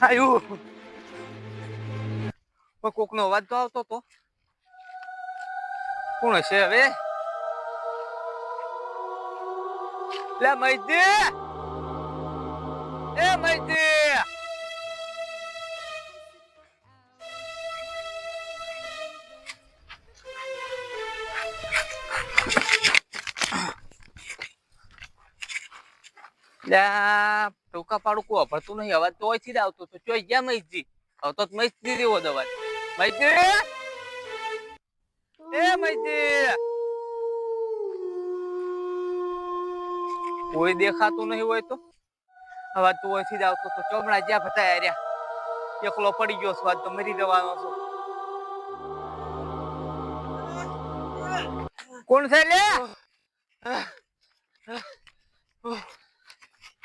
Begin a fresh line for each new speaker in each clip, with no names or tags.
આયુ કોક નો અવાજ તો આવતો તો કોણ હશે હવે? લે મૈજી, એ મૈજી, ટૂંકા પાડું કોઈ ભરતું નહીં. અવાજ તો અહીંથી જ આવતો તો ચોઈ ગયા મૈજી? હવે તો મૈજી દેવો અવાજ. મૈજી, એ મૈજી, કોઈ દેખાતું નહીં હોય તો અવાજ તો અહીંથી જ આવતો તો ચોમડા જ્યાં ભટાયા રહ્યા. એકલો પડી ગયો સ્વાદ તો મરી જવાનો છો. કોણ છે લે?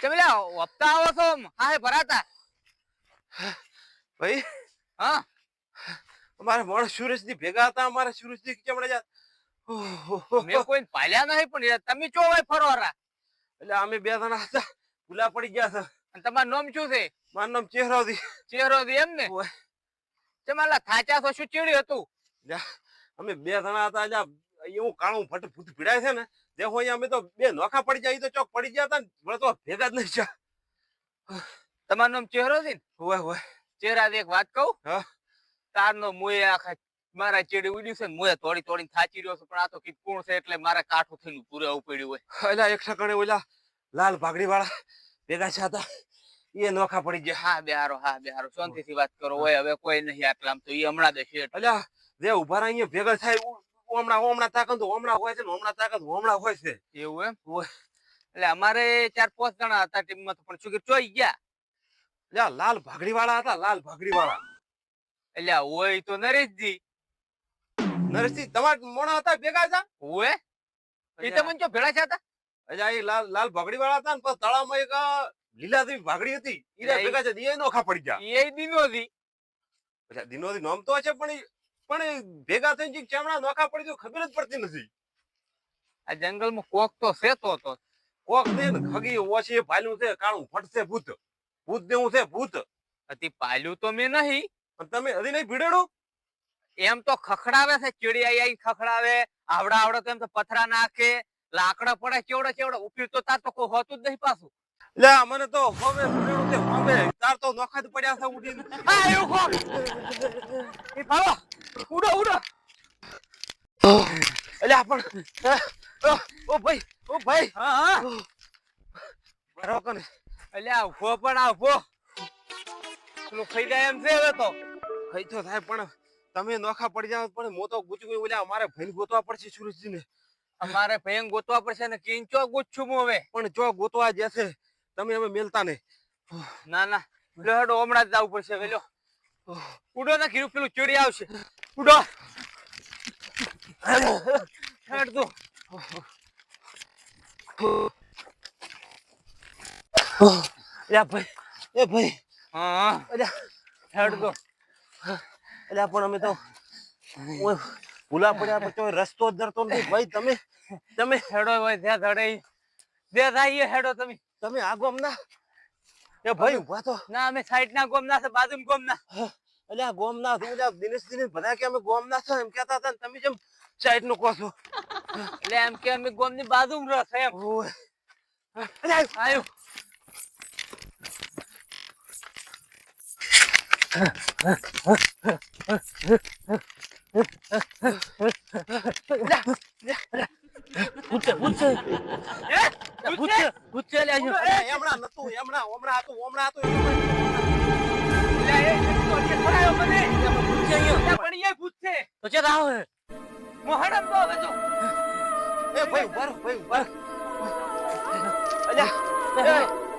તમે હપ્તા આવો છો? હા ભરાતા
ભાઈ.
હા
અમારે મોણ સુરેશજી ભેગા હતા. અમારે સુરેશજી કેમણે જા
મેં કોઈ પાલ્યા નહીં પણ તમે ચો હોય ફરવારા?
એટલે અમે બે જણા હતા, ભૂલા પડી ગયા છે.
અને તમારું નામ શું છે?
મારું નામ ચેહરોદી.
ચેહરોદી એમ ને? તમારા થાચા તો શું ચીડી હતું?
અમે બે જણા હતા. એવું કાણું ફટ ભૂત ભીડાય છે ને દેખો અહીંયા અમે તો બે નોખા પડી જાય તો ચોક પડી ગયા હતા ને વળે તો ભેગા જ નહીં છે.
તમારું નામ ચેહરોદી?
હોય હોય.
ચેહરાદી એક વાત કહું?
હા.
તારનો મુએ આખા મારા ચેડી ઉડ્યું છે ને મુએ તોડી તોડીને થાચી રહ્યો છું, પણ આ તો કીધું કોણ છે એટલે મારે કાઠું થઈને પૂરે આવું પડ્યું હોય.
એટલે એક ઠકાણે ઓલા લાલ ભાગડી વાળા ભેગા છે હતા, એ નોખા પડી ગયા.
હા બેહારો, હા બેહારો, શાંતિથી વાત કરો. હોય હવે કોઈ નહીં આટલામ તો એ હમણાં દેશે.
એટલે જે ઉભા અહીંયા ભેગા થાય હમણાં તાકત હમણાં હોય છે ને હમણાં તાકત હમણાં હોય છે.
એવું એમ હોય? એટલે અમારે 4-5 જણા હતા ટીમમાં, પણ શું કે ચોઈ ગયા?
એટલે લાલ ભાગડી વાળા હતા, લાલ ભાગડી વાળા.
એટલે હોય તો નરેશજી.
નરેશજી તમારા મોણા હતા ભેગા હતા?
હોય એ તમને જો ભેળા છે હતા?
એટલે એ લાલ ભાગડી વાળા હતા ને પછી તળાવમાં એક લીલાથી ભાગડી હતી, ઈ ભેગા છે. એ નોખા પડી ગયા.
એ દિનોથી.
એટલે દિનોથી નામ તો છે પણ ભેગા થઈને ચેમડા નોખા પડી ગયો ખબર જ પડતી નથી.
આ જંગલમાં કોક તો છે તો
કોક ને ખગી ઓછી ભાલ્યું છે, કાળું ફટશે ભૂત. ભૂત દેવું છે ભૂત.
અતિ પાલ્યું તો મેં નહીં.
તમે હજી નહીં ભીડેડું?
એમ તો ખખડાવે છે, ચીડી આઈ ખખડાવે, આવડા તો એમ તો પથરા નાખે, લાકડા પડે ચેવડે ઉપી તો તાર તો કોઈ હોતું જ નહીં પાછું.
લે મને તો હવે ભીડેડું છે હવે તાર તો નોખા જ પડ્યા છે ઉડીને.
આ એવું કોક એ ભાળો ઉડો
એટલે આપણ ઓ ભાઈ
હા
બરાબર.
એટલે આવો પણ આવો પેલું ખાઈ જાય એમ છે હવે તો.
કઈ તો થાય પણ તમે નોખા પડી જાવ પણ મો તો ગુચું ઓલા અમારે ભાઈને ગોતવા પડશે સુરેશજીને.
અમારે ભાઈ ગોતવા પડશે ને કિંચો ગુચ્છું હું હવે.
પણ ચો ગોતવા જશે તમે અમે મેલતા નહીં.
ના લેડો હમણાં જ જવું પડશે. વેલો ઉડો ને કીધું પેલું ચીડી આવશે. ઉડો હેડ દો.
એ ભાઈ
હા હેડ દો.
એટલે પણ અમે તો ભૂલા પડ્યા પછી રસ્તો જ ધરતો નથી ભાઈ. તમે
હેડો ભાઈ ત્યાં ધડે જે થાય હેડો તમે.
તમે આ ગોમ ના એ ભાઈ ઉભા તો
ના અમે સાઈડ ના ગોમ ના છે, બાજુ ગોમ ના.
એટલે આ ગોમ ના દિનેશ બધા કે અમે ગોમ ના છો એમ કેતા હતા, તમે જેમ સાઈડ નું કહો છો.
એટલે એમ કે અમે ગોમ ની બાજુ માં રહે એમ. આવ્યું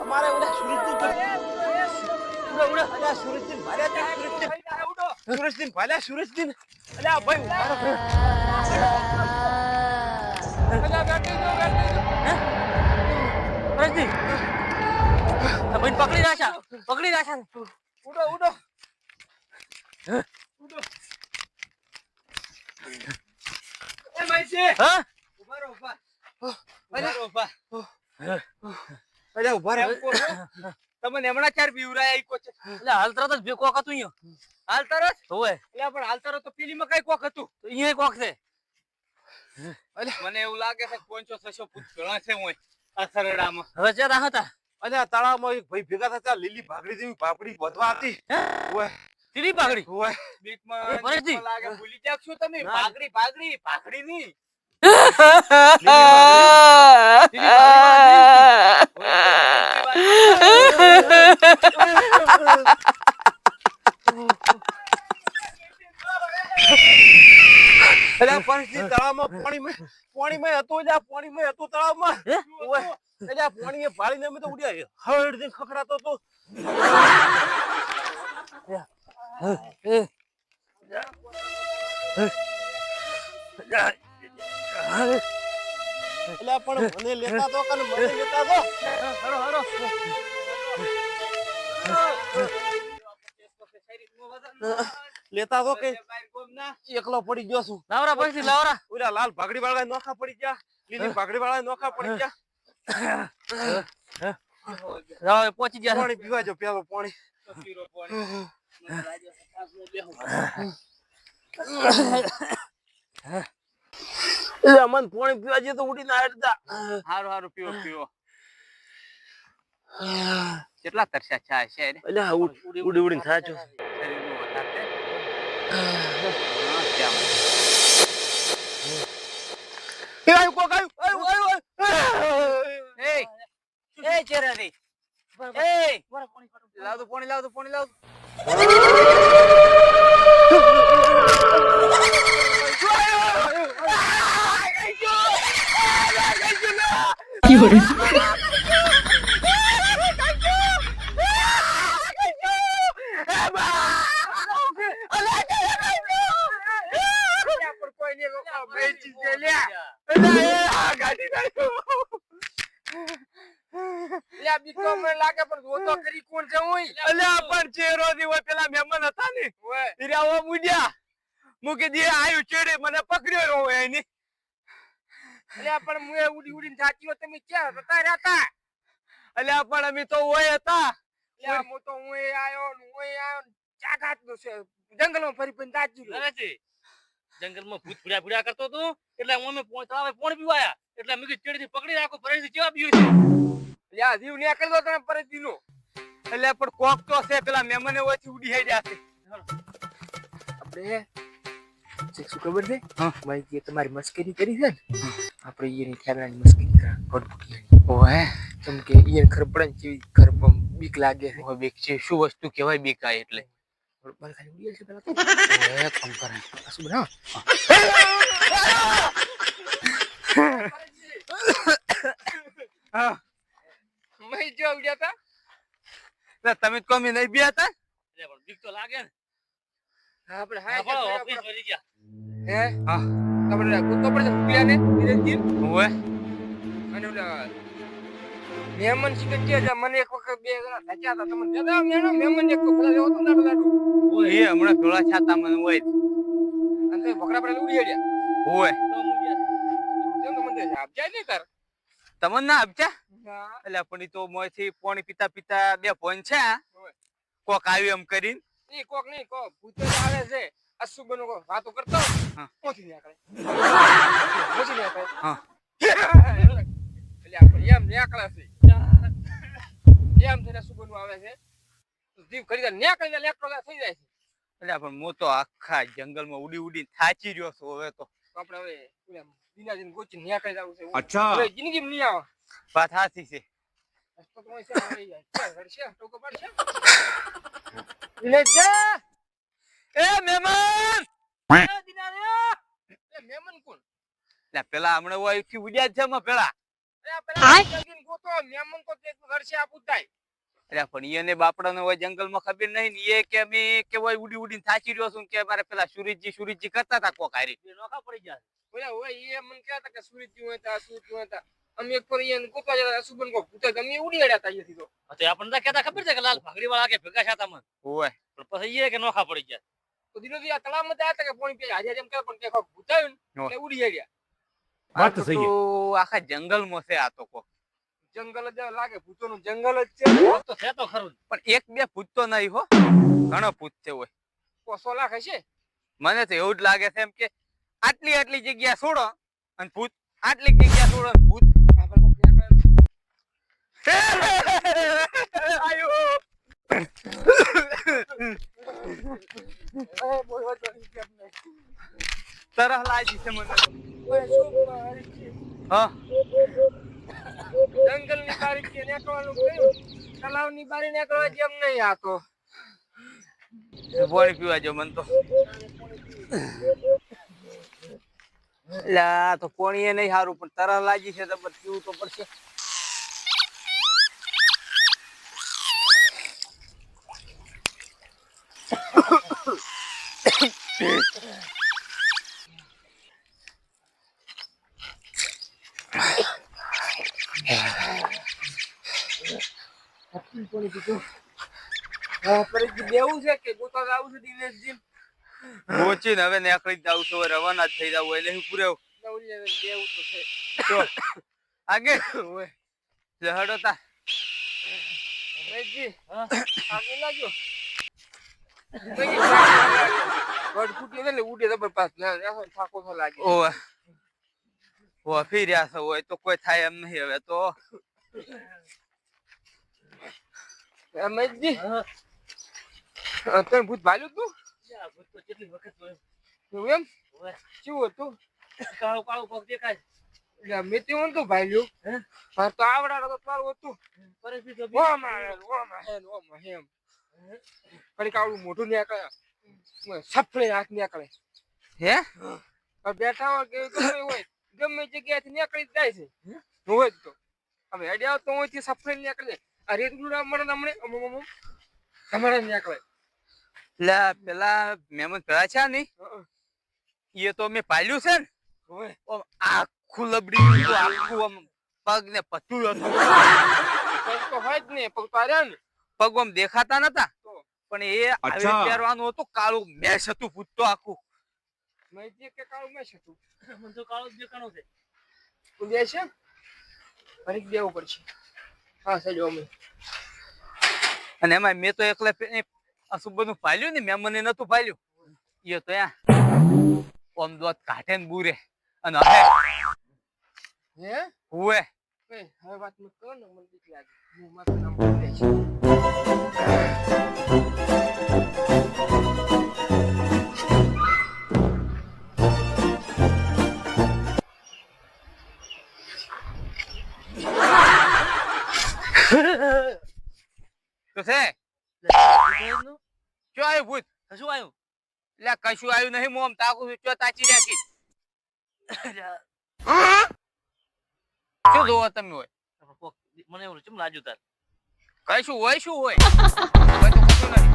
અમારે ઓલા સુરજદીન ભાલ્યા સુરજદીન. અલ્યા ભાઈ
પકડી રાખ્યા. ઉડો એ મૈસી હા ઉભા
અલ્યા ઉભા રહે.
તમને મને હમણાં ચાર બીવરાય ઈ કોચ
એટલે હાલ તરત જ બે કોક હતું અહીંયા.
હાલ તરત
હોવે
એટલે પણ હાલ તરત તો પેલીમાં કઈ કોક હતું
તો અહીંયા કોક છે.
મને એવું લાગે છે 500-600 ફૂટ ઘણા છે હું આ સરડામાં
હવે ચેતા હતા
અને આ તળાવમાં એક ભાઈ ભેગા થતા લીલી ભાગડી જેવી પાપડી વધવા હતી. ઓય
સીધી પાઘડી.
ઓય
બીકમાં
પરેશજી.
લાગે ભૂલી જાગશો તમે
ના.
ભાગડી ભાગડી ની
સીધી
અલ્યા પરેશજી તળાવમાં પાણીમાં હતું અલ્યા પાણીમાં હતું તળાવમાં.
હે?
ઓય અલ્યા પાણીએ ભાળીને અમે તો ઉડ્યા હળ દઈને ખખડાતો તો. અલ્યા પણ મને લેતા તો કને મને લેતા તો.
હરો હરો
લેતા તો કે એકલો પડી ગયો છું.
લાવરા પછી લાવરા.
ઓલા લાલ ભાગડી વાળા નોખા પડી ગયા, લીલી ભાગડી વાળા નોખા પડી ગયા.
લાવ પહોંચી ગયા.
પાણી પીવા જો પેલો પાણી. એટલે મન પાણી પીવા જે તો ઉડીને આડતા.
હારું પીવો કેટલા તરસ્યા ચા છે રે
અલ્યા ઉડી ઉડીને થાચો.
શરીરનું વધારે છે. હા,
એ આયુ કોક આયુ.
એ ચેરારી એ લાવ તો પાણી લાવ લાગે પણ જોતો કરી કોણ છે હું
અલ્યા પણ ચેરો દી હોય પેલા મહેમાન હતા ને ઈરા ઓ મુડ્યા મુકે દી આયુ ચેડે મને પકડ્યો હોય એની.
અલ્યા પણ મુએ ઉડીને જાતી હો તમે ક્યાં હતા રહેતા
અલ્યા પણ અમે તો હોય હતા.
અલ્યા હું તો હું આયો ચાગાત નો છે જંગલમાં ફરી ફરી જાતી રહ્યો
નથી જંગલમાં ભૂત ભૂડા કરતો તો એટલે અમે તળાવે પાણી પીવાયા એટલે અમે ચેડીથી પકડી રાખો પરેશજી કેવા પીવે છે.
અલ્યા જીવ નીકળી દો તમે પરત નો
અલ્યા પણ કોક તો છે પેલા મહેમાને ઓછી ઉડી હેડ્યા છે.
આપણે શું ખબર છે મારી જે તમારી મસ્કરી કરી છે ને આપણે એની ખેલાની મસ્કરી કરા ગોડપુટિયાની
ઓહે
કેમ કે એને ખબર પડે ને કેવી ખબર બીક લાગે છે
ઓહે બીક છે શું વસ્તુ કહેવાય બીક આ એટલે
બરાબર ખાલી ઉડી છે પેલા તો
ઓહે કમ કરે
આ શું બનાવ
મય જો ઉડ્યા તા
એટલે તમે તો કમી નહીં બી હતા.
એટલે પણ બીક તો લાગે ને.
આપણે
આપણો ઓફિસ ભરી ગયા.
હે હા તમને કૂદકો પડે ઉકલ્યા ને ધીરેજી
ઓય
અને ઓલા મહેમાન શીખે છે મને એક વખત બે જણા ધચ્યા હતા તમને દાદા મેનો મહેમાન એક પેલા લેવો તો દાડો
એ હમણાં ધોળા છાતા મને હોય
અને તે ભકરા પડે ઉડી ગયા
હોય
તો મૂક્યા.
જેમ મને આપજાય ને તાર
તમને ના આપજા.
હા
એટલે પણ ઈ તો મોયથી પાણી પીતા પીતા બે ફોન છે કોક આવ્યું એમ કરીને.
ઈ કોક નહીં કો ભૂત આવે છે અસુબનો કો વાતો કરતો
હા.
કોથી નીકળે કોથી નીકળે
હા.
એટલે આપણે એમ નીકળે છે એમ થઈને અસુબનો આવે છે જીવ કરી દે નીકળી લેક્ટો થઈ જાય છે
એટલે પણ હું તો આખા જંગલમાં ઉડી ઉડી થાચી રહ્યો છું હવે તો.
આપણે હવે દિનાજીને ગોચી નીકળી જવું છે
અચ્છા.
હવે જિંદગીમાં નહીં આવે
વાત સાચી છે.
રસ્તો તો હોય છે આવી જાય ક્યાં રડશે ટોકો પાડશે દિનેશજી
એ મહેમાન
એ દિનાજી એ મહેમાન કોણ
એટલે પેલા હમણાં હોય થી ઉડ્યા જ છે માં પેલા.
એ પેલા જલ્દી ગોતો મહેમાન તો તે રડશે આપું થાય
એટલે પણ એને બાપડાને હોય જંગલમાં ખબર નહીં ને એ કે અમે કે હોય ઉડી ઉડીને થાચી રહ્યો છું કે મારે પેલા સુરજજી કરતા હતા કોક હારી.
બે નોખા પડી ગયા.
ઓલા હોય એ મને કહેતા કે સુરજજી હોય તા સુરજજી હોય તા અમે એક પર એને ગોતવા જતા સુબન કો ભૂત અમે ઉડી અડ્યા તા અહીંયાથી તો
તો આપણને તો કહેતા ખબર છે કે લાલ ભાગડી વાળા કે ભેગા છાતા માં
હોય
પણ પછી એ કે નોખા પડી ગયા.
તો દિનોજી આ તળાવમાં તો હતા કે પાણી પી હાજર એમ કે પણ કે કોક ભૂત આવ્યું ને એટલે ઉડી અડ્યા
વાત તો સહી. આખા જંગલમાં છે આ તો કોક.
જંગલ જ લાગે, ભૂતોનું જંગલ જ છે.
ભૂત તો છે તો ખરું જ.
પણ એક બે ભૂત તો નહીં હો, ઘણો ભૂત છે હોય.
100 લાખ હશે.
મને તો એવું જ લાગે છે એમ કે આટલી આટલી જગ્યા છોડો અને ભૂત આટલી જગ્યા છોડો અને ભૂત
આપણે કોક નીકળે.
આયો.
બોલવા તો નહીં કેમ નહીં.
તરહ લાગી છે મને.
ઓય શું તારીખ છે?
હા
જંગલની તારીખ છે, નીકળવાનું કયું? તલાવની બારી નીકળવા જેમ નહીં આ તો.
પાણી પીવા જો મન તો. લા તો પાણી એ નહીં સારું પણ તરહ લાગી છે તો પીવું તો પડશે.
પાણી પીધું. હા, ફરીથી બેવું છે કે ગોતા આવું છે દિનેશજી?
પહોંચીને હવે નીકળી જ જાવ છો, રવાના જ થઈ જાવ એટલે હું પૂરે
નવલી હવે બેવું તો છે.
તો આગે
ઓય
લહડો તા.
રેજી, આગે લાગ્યો. વડ ફૂટી ને એટલે ઉડે જબર પાસ. ના ના થાકો તો લાગે.
ઓવે ઓ ફીર્યા છો હોય તો કોઈ થાય એમ નહીં હવે તો.
અમેજી તને ભૂત ભાલ્યું તું?
યા, ભૂત તો કેટલી વખત જોયું.
એવું એમ?
ઓવે,
શું હતું?
કાળું કાળું પગ દેખાય.
એટલે મેં તેવું નતું ભાલ્યું. હા તો આવડા તો તારું હતું.
પરેશજી તો
ઓમાં હેમ. કડી કાળું મોઢું નીકળે. સફળે હાથ નીકળે.
હે
બેઠા હોય કે ગમે હોય ગમે જગ્યાએથી નીકળી જાય છે. હોય જ તો હવે હેડ્યા તો હોયથી સફળે નીકળે. આ રેતનું હમણાં નીકળે.
લા પેલા મહેમાન પેલા છે ને એ તો મેં પાલ્યું છે ને
હોય
આમ આખું લબડી હતું, આખું આમ પગ ને પતું હતું.
પગ તો હોય જ ને, પગ તો આર્યા ને.
પગ આમ દેખાતા નતા
તો
પણ એ આવી પહેરવાનું હતું, કાળું મેશ હતું ભૂત તો આખું.
મેં જે કે કાળું મેં છે તું
મને તો કાળું જ દેખાણું છે.
તું દે છે ફરી દેવું પડશે. હા સજો અમે
અને એમાં મેં તો એકલા અશુભનું પાલ્યું ને મેં મને નતું પાલ્યું. એ તો યા ઓમ દોત કાઢે ને બુરે અને
હે
હુએ
એ હવે વાત મત કરો ને, મને બીક લાગે. હું મારું નામ બોલે છે.
તો છે
ભૂતનું?
શું આવ્યું ભૂત?
શું આવ્યું?
એટલે કશું આવ્યું નહીં, હું આમ તાકું છું, ચો તાચી રાખી. શું જોવો તમે હોય?
મને એવું ચમ લાગ્યું તાર.
કશું હોય શું હોય? હોય તો કશું નહીં.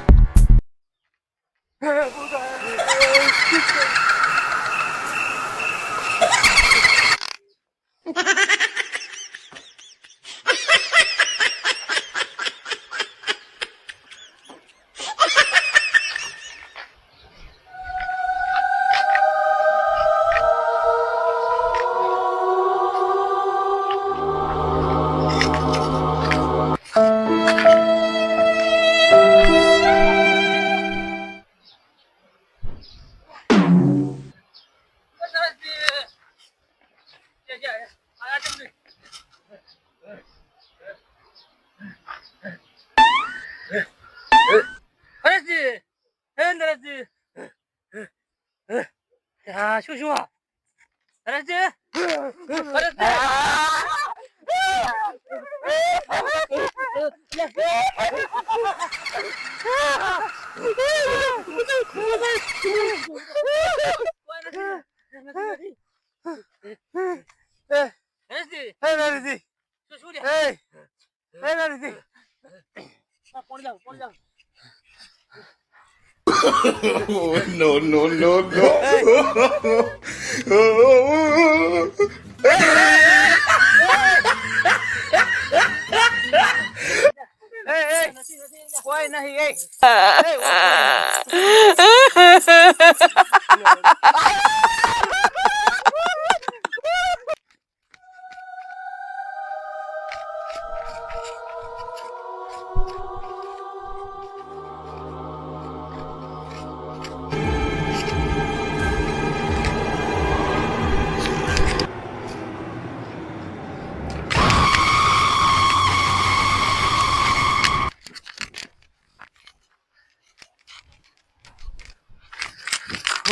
પરેશજી, હે નરેશજી. હા શું શું? પરેશજી, પરેશજી. પરેશજી,
હે નરસિંહ,
શું શું રે?
હે નરસિંહ.
કોણ જાવ કોણ જાવ?
no, no, no,
કોઈ નહીં.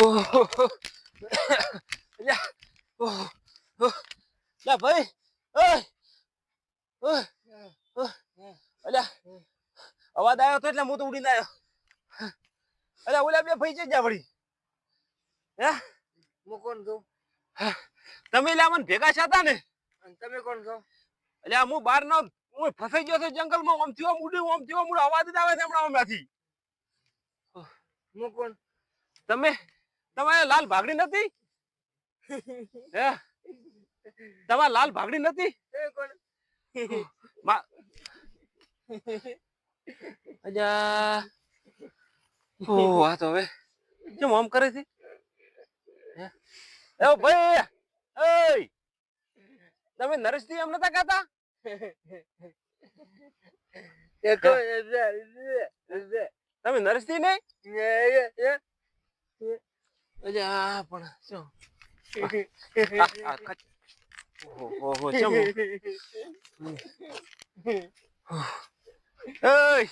ઓહો અલ્યા ઓહો લા ભાઈ ઓય ઓય અલ્યા અવાજ આવ્યો તો એટલે હું તો ઉડીને આવ્યો અલ્યા ઓલા બે ભાઈ છે જ્યાં વળી હે
હું કોણ છું
તમે લ્યા મને ભેગા છાતા ને
અને તમે કોણ છો
અલ્યા હું બહાર નો હું ફસાઈ ગયો છું જંગલમાં આમ થયો મુડ્યું આમ થયો મુડ અવાજ જ આવે છે હમણાં હમણાંથી
હું કોણ
તમે તમારે લાલ ભાગડી નથી હે તમારે લાલ ભાગડી નથી
તમે કોણ
અજા ઓ આ તો હવે કેમ આમ કરે છે એ ભાઈ એય તમે નરેશજી એમ નતા કહેતા તમે નરેશજી નહીં અજા પણ શું ઓહો ચમ એય